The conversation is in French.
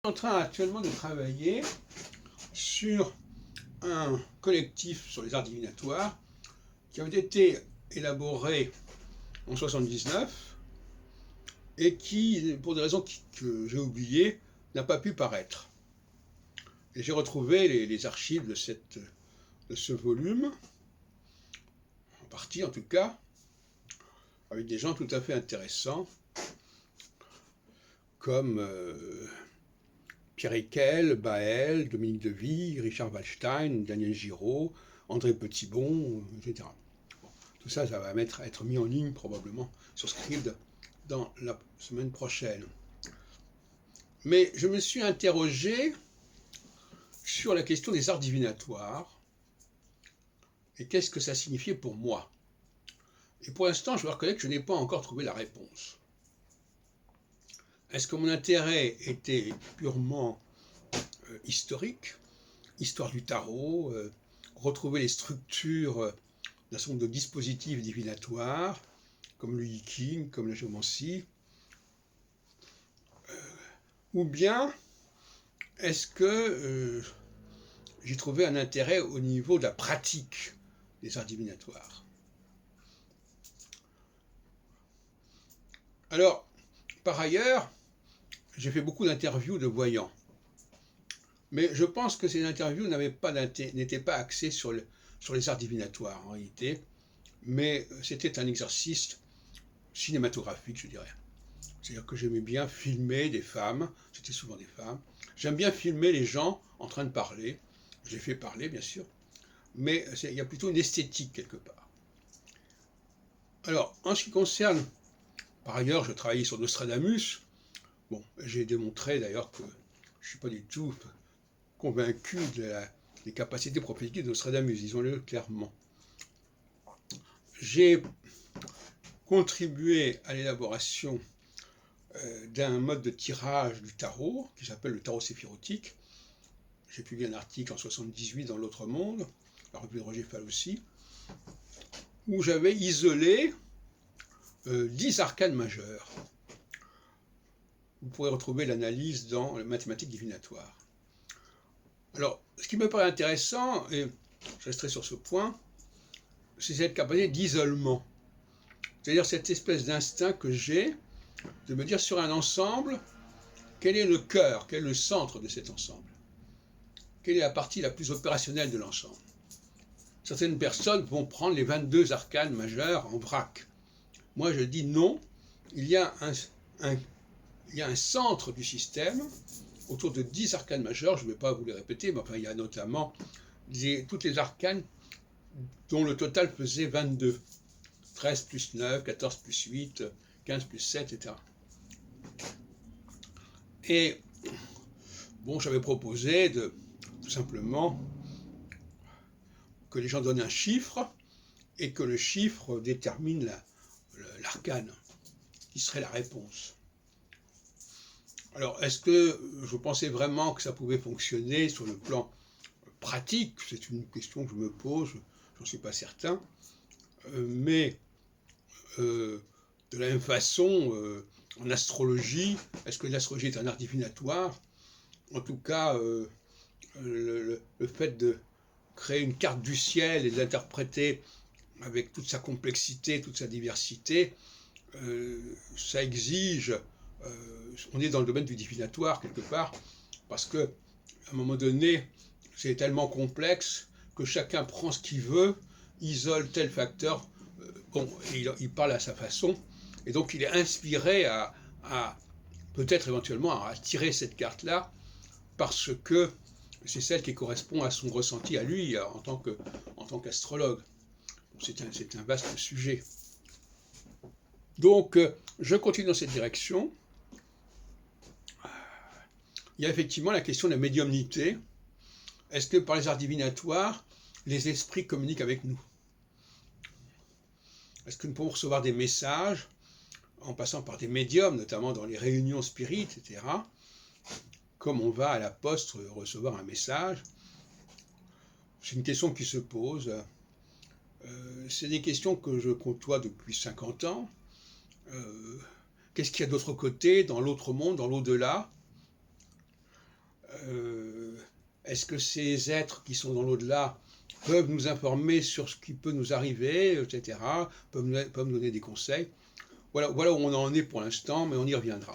en train actuellement de travailler sur un collectif sur les arts divinatoires qui avait été élaboré en 1979 et qui, pour des raisons que j'ai oubliées, n'a pas pu paraître. Et j'ai retrouvé les archives de ce volume, en partie en tout cas, avec des gens tout à fait intéressants, comme Pierre Eckel, Baël, Dominique Deville, Richard Waldstein, Daniel Giraud, André Petitbon, etc. Bon, tout ça, ça va être mis en ligne probablement sur Scribd dans la semaine prochaine. Mais je me suis interrogé sur la question des arts divinatoires et qu'est-ce que ça signifiait pour moi. Et pour l'instant, je dois reconnaître que je n'ai pas encore trouvé la réponse. Est-ce que mon intérêt était purement historique, histoire du tarot, retrouver les structures d'un certain nombre de dispositifs divinatoires, comme le Yiking, comme la géomancie, ou bien est-ce que j'ai trouvé un intérêt au niveau de la pratique des arts divinatoires. Alors, par ailleurs, j'ai fait beaucoup d'interviews de voyants. Mais je pense que ces interviews n'étaient pas axées sur les arts divinatoires en réalité, mais c'était un exercice cinématographique, je dirais. C'est-à-dire que j'aimais bien filmer des femmes, c'était souvent des femmes. J'aime bien filmer les gens en train de parler. Je les fais parler, bien sûr, mais il y a plutôt une esthétique quelque part. Alors, en ce qui concerne, par ailleurs, je travaillais sur Nostradamus. Bon, j'ai démontré d'ailleurs que je ne suis pas du tout convaincu des capacités prophétiques de Nostradamus, disons-le clairement. J'ai contribué à l'élaboration d'un mode de tirage du tarot qui s'appelle le tarot séphirotique. J'ai publié un article en 1978 dans l'Autre Monde, la revue de Roger Fall aussi, où j'avais isolé 10 arcanes majeurs. Vous pourrez retrouver l'analyse dans les mathématiques divinatoires. Alors, ce qui me paraît intéressant, et je resterai sur ce point, c'est cette capacité d'isolement. C'est-à-dire cette espèce d'instinct que j'ai de me dire sur un ensemble, quel est le cœur, quel est le centre de cet ensemble? Quelle est la partie la plus opérationnelle de l'ensemble? Certaines personnes vont prendre les 22 arcanes majeures en vrac. Moi, je dis non, il y a un centre du système autour de 10 arcanes majeures, je ne vais pas vous les répéter, mais enfin, il y a notamment toutes les arcanes dont le total faisait 22. 13 plus 9, 14 plus 8, 15 plus 7, etc. Et bon, j'avais proposé tout simplement que les gens donnent un chiffre et que le chiffre détermine l'arcane, qui serait la réponse. Alors, est-ce que je pensais vraiment que ça pouvait fonctionner sur le plan pratique? C'est une question que je me pose, j'en suis pas certain. Mais de la même façon, en astrologie, est-ce que l'astrologie est un art divinatoire? En tout cas, le fait de créer une carte du ciel et de l'interpréter avec toute sa complexité, toute sa diversité, ça exige, on est dans le domaine du divinatoire quelque part, parce que à un moment donné, c'est tellement complexe que chacun prend ce qu'il veut, isole tel facteur, bon, il parle à sa façon, et donc il est inspiré à peut-être éventuellement à tirer cette carte-là, parce que c'est celle qui correspond à son ressenti à lui en tant qu'astrologue. C'est un vaste sujet. Donc, je continue dans cette direction. Il y a effectivement la question de la médiumnité. Est-ce que par les arts divinatoires, les esprits communiquent avec nous? Est-ce que nous pouvons recevoir des messages en passant par des médiums, notamment dans les réunions spirites, etc., comme on va à la poste recevoir un message? C'est une question qui se pose. C'est des questions que je côtoie depuis 50 ans. Qu'est-ce qu'il y a d'autre côté, dans l'autre monde, dans l'au-delà? Est-ce que ces êtres qui sont dans l'au-delà peuvent nous informer sur ce qui peut nous arriver, etc., peuvent nous donner des conseils? Voilà où on en est pour l'instant, mais on y reviendra.